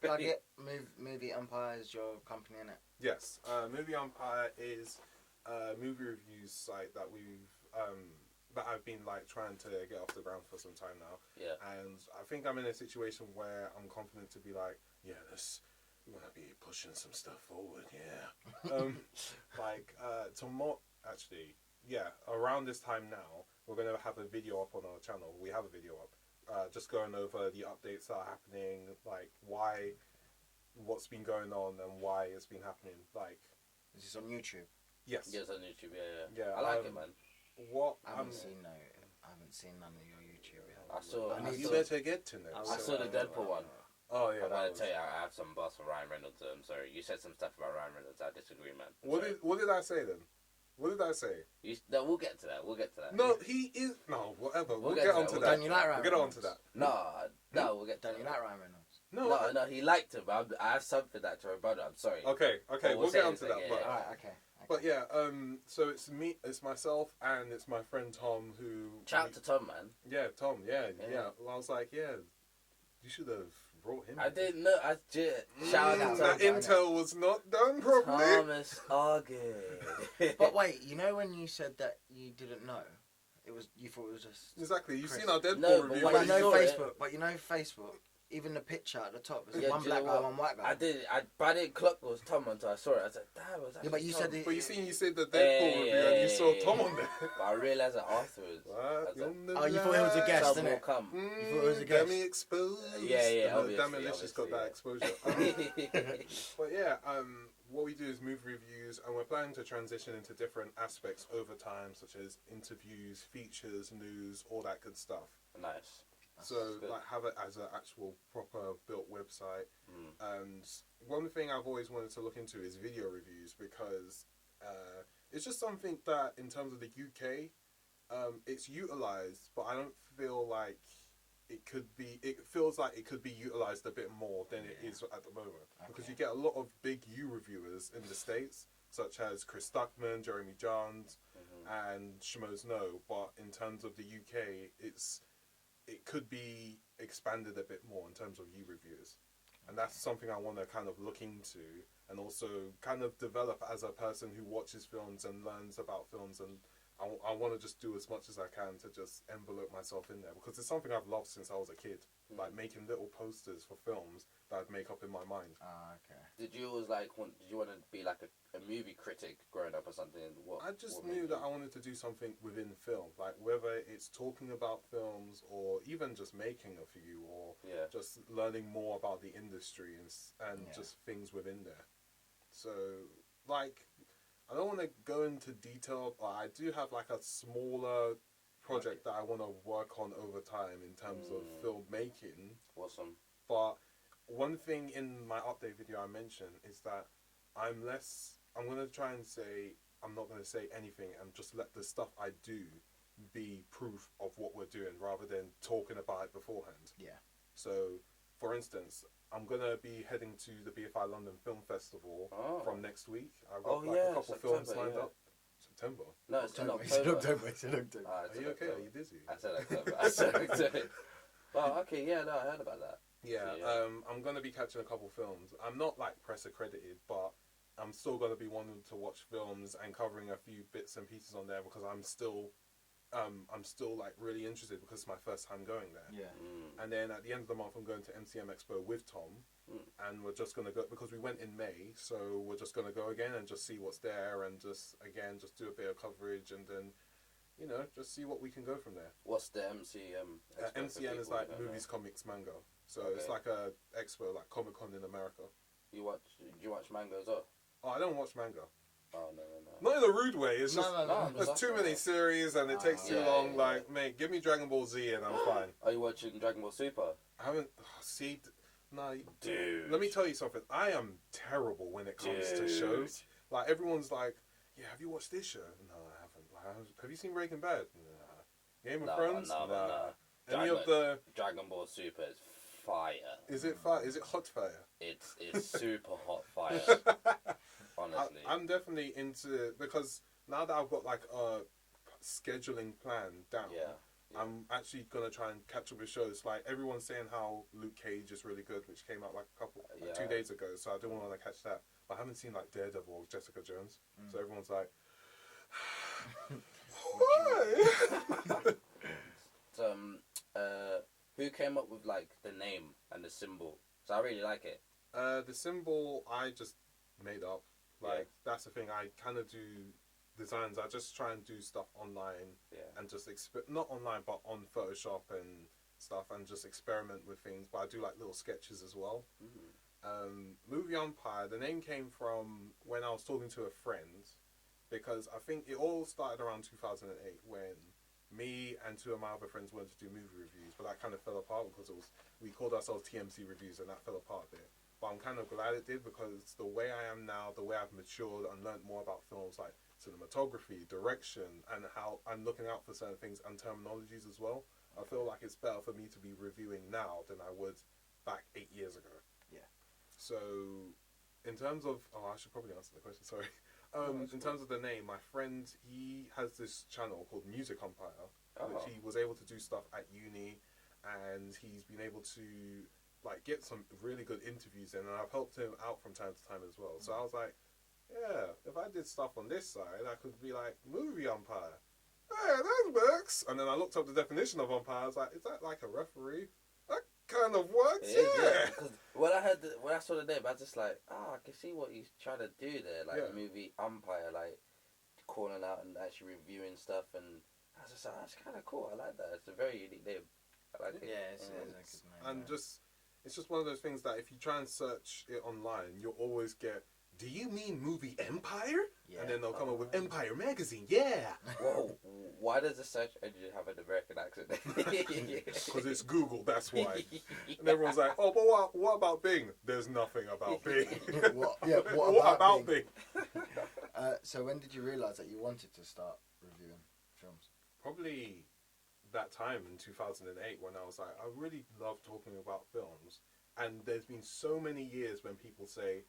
Plug it. Movie Umpire is your company, innit? Yes. Movie Umpire is a movie reviews site that that I've been like trying to get off the ground for some time now. Yeah. And I think I'm in a situation where I'm confident to be like, yeah, we're gonna be pushing some stuff forward, yeah. Tomorrow, actually, yeah, around this time now, we're gonna have a video up on our channel. We have a video up, just going over the updates that are happening, like what's been going on and why it's been happening. Like, Is this on YouTube? yes, Yes, on YouTube. Yeah. yeah. I like it, man. What I haven't seen none of your YouTube yet. you better get to know. I saw the Deadpool one. Oh yeah, I'm gonna tell you, I have some buzz for Ryan Reynolds. I'm sorry, you said some stuff about Ryan Reynolds. I disagree, man. What did I say then? What did I say? No, we'll get to that. No, he is. No, whatever. We'll get to onto that. that. Don't you like Ryan We'll get Reynolds? onto that. No, we'll get to Don't you that. like Ryan Reynolds? No, he liked it, but I have something that to rebut. I'm sorry. Okay, we'll get onto that. But, Alright, okay. but yeah, so it's me, it's myself, and it's my friend Tom who. Shout out to Tom, man. Yeah, Tom. Yeah. Well, I was like, yeah, you should have brought him. I didn't know. Shout out to That Tom. intel was not done properly. Thomas Argid. But wait, you know when you said that you didn't know, you thought it was just Exactly. You've Chris. seen our Deadpool No, but review. when But I you know saw it- Facebook. But you know Facebook. Even the picture at the top is Yeah, one do you black know guy, what? one white guy. I did. But I didn't clock it was Tom until I saw it. I was like, damn, was that? Yeah, but you Tom? said it. But you said the Deadpool review and you saw Tom on there. But I realised that afterwards. What? I was like, Oh, you thought he was a guest, Trouble will didn't it? come. You thought it was a guest? Demi exposed. Yeah, obviously, Damilicious got that exposure. But yeah, what we do is movie reviews, and we're planning to transition into different aspects over time, such as interviews, features, news, all that good stuff. Nice. So, good. like, have it as an actual proper built website. And one thing I've always wanted to look into is video reviews, because it's just something that, in terms of the UK, it's utilized, but I don't feel like it feels like it could be utilized a bit more than it is at the moment. Because you get a lot of big U reviewers in the States, such as Chris Stuckman, Jeremy Johns, and Shmo's No. But in terms of the UK, it could be expanded a bit more in terms of U reviewers. And that's something I want to kind of look into, and also kind of develop as a person who watches films and learns about films. And I want to just do as much as I can to just envelope myself in there, because it's something I've loved since I was a kid, like making little posters for films that I'd make up in my mind. Okay. Did you always did you want to be like a movie critic growing up or something? I just knew that I wanted to do something within film, like whether it's talking about films or even just making a few, or just learning more about the industry and just things within there. So, like, I don't want to go into detail, but I do have like a smaller project that I want to work on over time in terms of filmmaking. Awesome. But one thing in my update video I mentioned is that I'm going to try and say, I'm not going to say anything and just let the stuff I do be proof of what we're doing rather than talking about it beforehand. Yeah. So, for instance, I'm going to be heading to the BFI London Film Festival from next week. I've got a couple films lined up. September? No, it's in October. October. It's in October. Are you okay? Are you dizzy? I said October. Oh, okay, yeah, no, I heard about that. Yeah, I'm going to be catching a couple films. I'm not like press accredited, but I'm still going to be wanting to watch films and covering a few bits and pieces on there, because I'm still like really interested, because it's my first time going there. Yeah. And then at the end of the month, I'm going to MCM Expo with Tom, and we're just going to go, because we went in May, so we're just going to go again and just see what's there, and just do a bit of coverage, and then, just see what we can go from there. What's the MCM? MCM is like movies, comics, manga. So it's like a expo, like Comic Con in America. Do you watch manga as well? Oh, I don't watch manga. Oh, no. Not in a rude way. It's just No. there's too many series and it takes too long. Yeah. Like, mate, give me Dragon Ball Z and I'm fine. Are you watching Dragon Ball Super? I haven't. Dude. Let me tell you something. I am terrible when it comes to shows. Like, everyone's like, yeah, have you watched this show? No, I haven't. Like, have you seen Breaking Bad? Nah. Game of Thrones? No. Any of the Dragon Ball Super is fire. Is it fire? Is it hot fire? It's super hot fire. Honestly, I'm definitely into, because now that I've got like a scheduling plan down, I'm actually gonna try and catch up with shows. Like everyone's saying how Luke Cage is really good, which came out like 2 days ago. So I don't want to catch that. But I haven't seen like Daredevil or Jessica Jones. So everyone's like, why? So, who came up with like the name and the symbol? So I really like it. The symbol I just made up. Like that's the thing. I kind of do designs. I just try and do stuff online and just not online but on Photoshop and stuff, and just experiment with things. But I do like little sketches as well. Movie Umpire, the name came from when I was talking to a friend, because I think it all started around 2008 when me and two of my other friends wanted to do movie reviews, but that kind of fell apart because we called ourselves TMC Reviews, and that fell apart a bit. But I'm kind of glad it did, because the way I am now, the way I've matured and learned more about films, like cinematography, direction, and how I'm looking out for certain things and terminologies as well. I feel like it's better for me to be reviewing now than I would back 8 years ago. Yeah. So, in terms of... Oh, I should probably answer the question, sorry. In terms of the name, my friend, he has this channel called Music Umpire, which he was able to do stuff at uni, and he's been able to like get some really good interviews in, and I've helped him out from time to time as well. So I was like, yeah, if I did stuff on this side, I could be like, Movie Umpire. Hey, that works. And then I looked up the definition of umpire. I was like, is that like a referee? That kind of works, yeah. Because when I saw the name, I was just like, I can see what he's trying to do there. Like Movie Umpire, like calling out and actually reviewing stuff. And I was just like, that's kind of cool. I like that. It's a very unique name. I like it. Yeah, it's a good name. And it's just one of those things that if you try and search it online, you'll always get, do you mean Movie Empire? Yeah. And then they'll come up with Empire Magazine, yeah. Whoa, why does the search engine have an American accent? Because it's Google, that's why. And everyone's like, oh, but what about Bing? There's nothing about Bing. what about Bing? So when did you realise that you wanted to start reviewing films? Probably that time in 2008 when I was like, I really love talking about films. And there's been so many years when people say,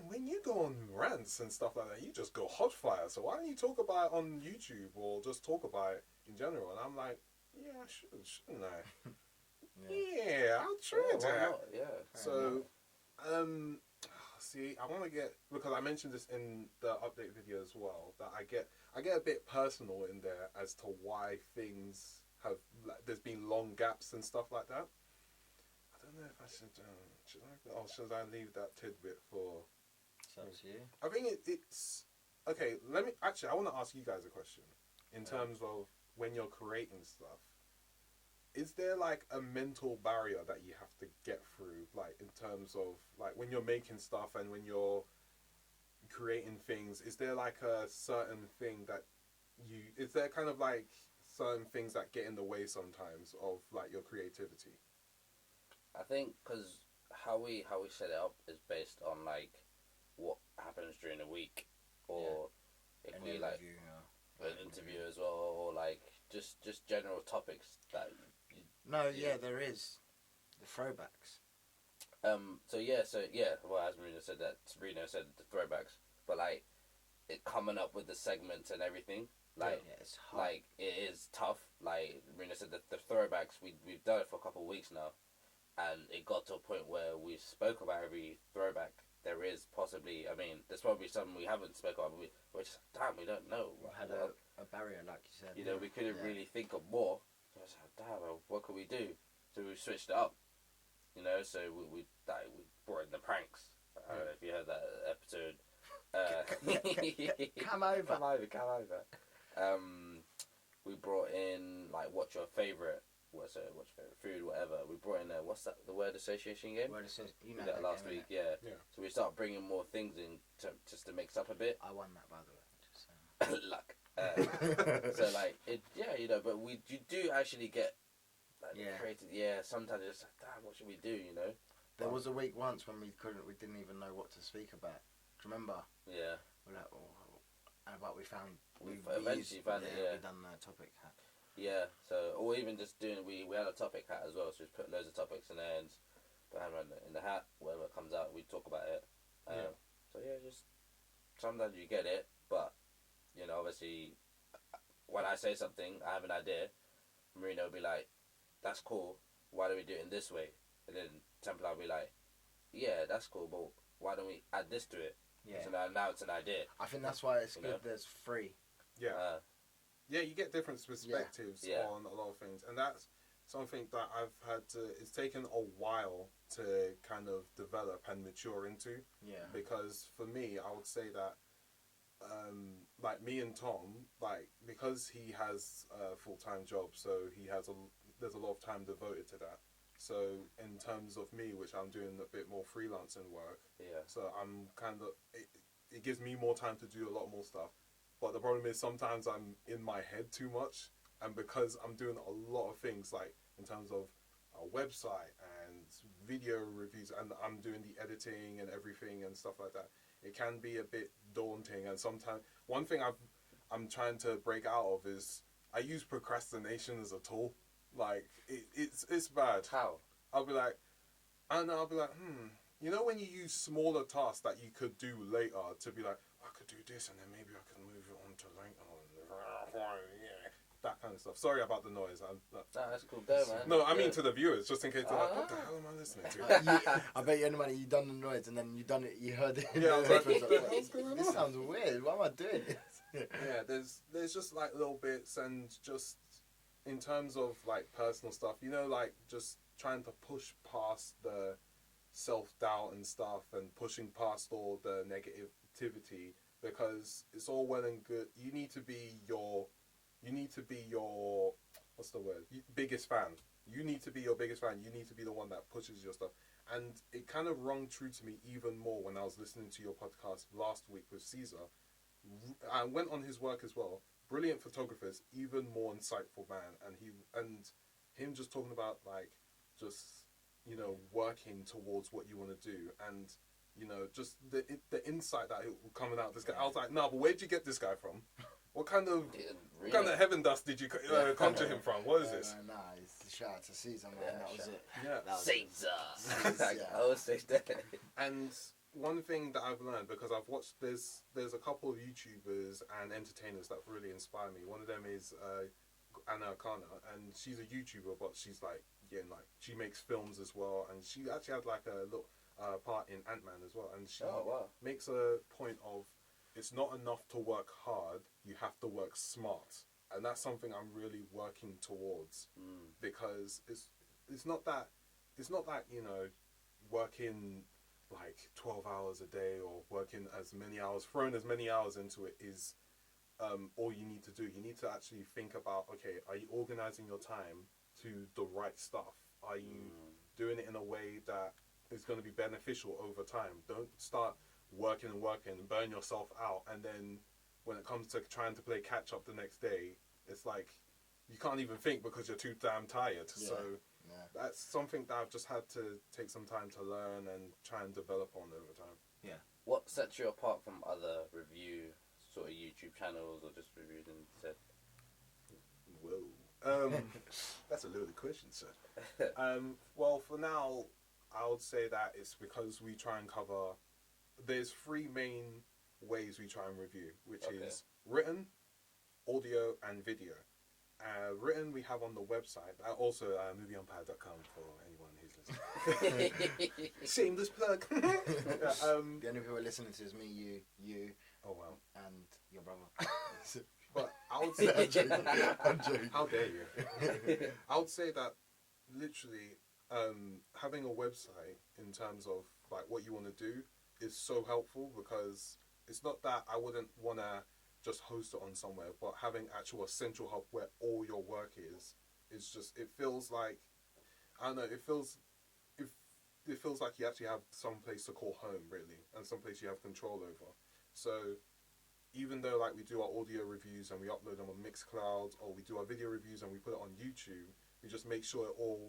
when you go on rants and stuff like that, you just go hot fire. So why don't you talk about it on YouTube or just talk about it in general? And I'm like, yeah, I should, shouldn't I? Yeah, I'll try that. Yeah. So, see, I want to get, because I mentioned this in the update video as well, that I get a bit personal in there as to why things have, like, there's been long gaps and stuff like that. I don't know if I should I leave that tidbit for... It's up to you. I think it's... Okay, I want to ask you guys a question. In terms of when you're creating stuff, is there like a mental barrier that you have to get through? Like in terms of like when you're making stuff and when you're creating things, is there like a certain thing that is there kind of like certain things that get in the way sometimes of like your creativity? I think because how we set it up is based on like what happens during the week, or if we like an interview as well, or like just general topics that. There is the throwbacks. Well, as Reeno said the throwbacks, but like it coming up with the segments and everything. Like it's hard. Like it is tough. Like Reeno said, the throwbacks we've done it for a couple of weeks now. And it got to a point where we spoke about every throwback. There is possibly, there's probably some we haven't spoken about. We're just, we don't know. We had a barrier, like you said. We couldn't really think of more. So I was like, what could we do? So we switched it up. So we brought in the pranks. I don't know if you heard that episode. Come over. We brought in, like, what's your favourite food, whatever. We brought in what's that? The word association game. You know that last week, yeah. So we start bringing more things in just to mix up a bit. I won that, by the way. Just luck. So like but you do actually get creative. Yeah, sometimes it's like, damn, what should we do? There was a week once when we didn't even know what to speak about. Do you remember? Yeah. We're like, but we found. We eventually found it. Yeah. We done the topic hat. Yeah, so, or even just doing, we had a topic hat as well, so we put loads of topics in there and put them in the hat, whatever comes out, we talk about it. So just, sometimes you get it, but, obviously, when I say something, I have an idea, Marino will be like, that's cool, why don't we do it in this way? And then Templar will be like, yeah, that's cool, but why don't we add this to it? Yeah. So now it's an idea. I think that's why it's good there's free. Yeah. Yeah, you get different perspectives on a lot of things. And that's something that I've had to... It's taken a while to kind of develop and mature into. Yeah. Because for me, I would say that, like me and Tom, like, because he has a full-time job, so there's a lot of time devoted to that. So in terms of me, which I'm doing a bit more freelancing work, so I'm kind of, it gives me more time to do a lot more stuff. But the problem is sometimes I'm in my head too much, and because I'm doing a lot of things, like in terms of a website and video reviews, and I'm doing the editing and everything and stuff like that, it can be a bit daunting. And sometimes one thing I'm trying to break out of is I use procrastination as a tool. Like it's bad. How? I'll be like, you know, when you use smaller tasks that you could do later to be like, I could do this and then maybe I can move it on to later. That kind of stuff. Sorry about the noise. That's cool. Go, man. No, I mean to the viewers, just in case they're like, what the hell am I listening to? I bet you any money you done the noise and then you heard it. Yeah, I was like, what the hell's going on? This sounds weird. Why am I doing this? Yeah, there's just like little bits, and just in terms of like personal stuff, you know, like just trying to push past the self-doubt and stuff, and pushing past all the negativity, because it's all well and good. You need to be your what's the word? Biggest fan. You need to be your biggest fan. You need to be the one that pushes your stuff. And it kind of rung true to me even more when I was listening to your podcast last week with Caesar. I went on his work as well. Brilliant photographers, even more insightful man, and him just talking about like just, you know, working towards what you want to do, and you know, just the insight that coming out of this guy. I was like, no, but where'd you get this guy from? What kind of heaven dust did you conjure him from? What is this? Nice. Shout out to Caesar, man. That was it. Yeah. Caesar. I would say that. And one thing that I've learned, because I've watched, there's a couple of YouTubers and entertainers that really inspire me. One of them is Anna Kana, and she's a YouTuber, but she's like, she makes films as well, and she actually had like a little part in Ant-Man as well, and she makes a point of, it's not enough to work hard, you have to work smart. And that's something I'm really working towards, because it's not that, you know, working like 12 hours a day or working as many hours, throwing as many hours into it is all you need to do. You need to actually think about, okay, are you organizing your time to the right stuff? Are you doing it in a way that is going to be beneficial over time? Don't start working and burn yourself out, and then when it comes to trying to play catch up the next day, it's like you can't even think because you're too damn tired. So that's something that I've just had to take some time to learn and try and develop on over time. Yeah. What sets you apart from other review sort of YouTube channels, or just reviews and said? Whoa. That's a loaded question, sir. Well, for now, I would say that it's because we try and cover... There's three main ways we try and review, which is written, audio, and video. Written we have on the website, also movieumpire.com for anyone who's listening. Shameless plug. The only people listening to is me, you. Oh wow. And your brother. But I would say... I'm joking. How dare you? I would say that literally having a website in terms of like what you want to do is so helpful, because it's not that I wouldn't want to just host it on somewhere, but having actual a central hub where all your work is just, it feels like, I don't know, it feels like you actually have some place to call home, really, and some place you have control over. So even though like we do our audio reviews and we upload them on Mixcloud, or we do our video reviews and we put it on YouTube, we just make sure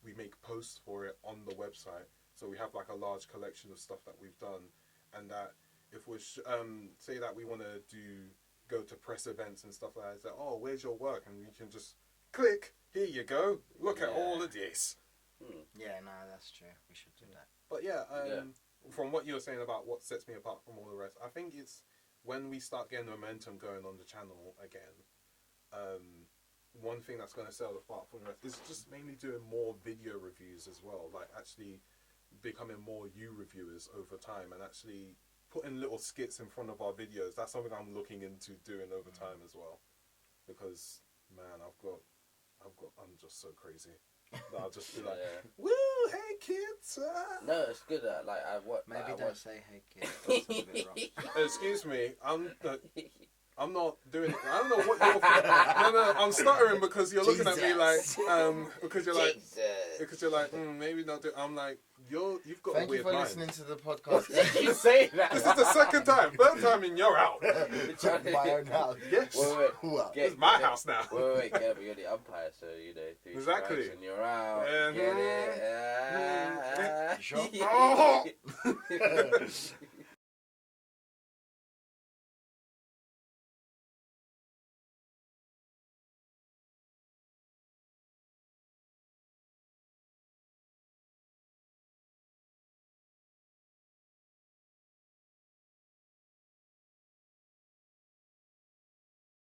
we make posts for it on the website, so we have like a large collection of stuff that we've done. And that if we say that we want to go to press events and stuff like that, it's like, oh, where's your work? And we can just click, here you go, look at all of this. Yeah, no, that's true. We should do that. But from what you were saying about what sets me apart from all the rest, I think it's when we start getting momentum going on the channel again, one thing that's going to sell the apart from the rest is just mainly doing more video reviews as well. Like actually becoming more reviewers over time and actually putting little skits in front of our videos. That's something I'm looking into doing over time as well. Because man, I'm just so crazy. I'll just be like, woo, hey kids. No, it's good. Maybe don't say hey kids. That's a bit rough. Excuse me, I'm not doing it. I don't know what you're. No, I'm stuttering because you're looking at me like, because you're like, maybe not. I'm like, you've got Thank a weird you for mind. listening to the podcast. You say that. This is the second time. Third time, and you're out. My own house. Yes. Wait. Well, It's my house now. Wait, get you're the umpire, so you know. Exactly. And you're out. Yeah. Get it? You sure? Oh!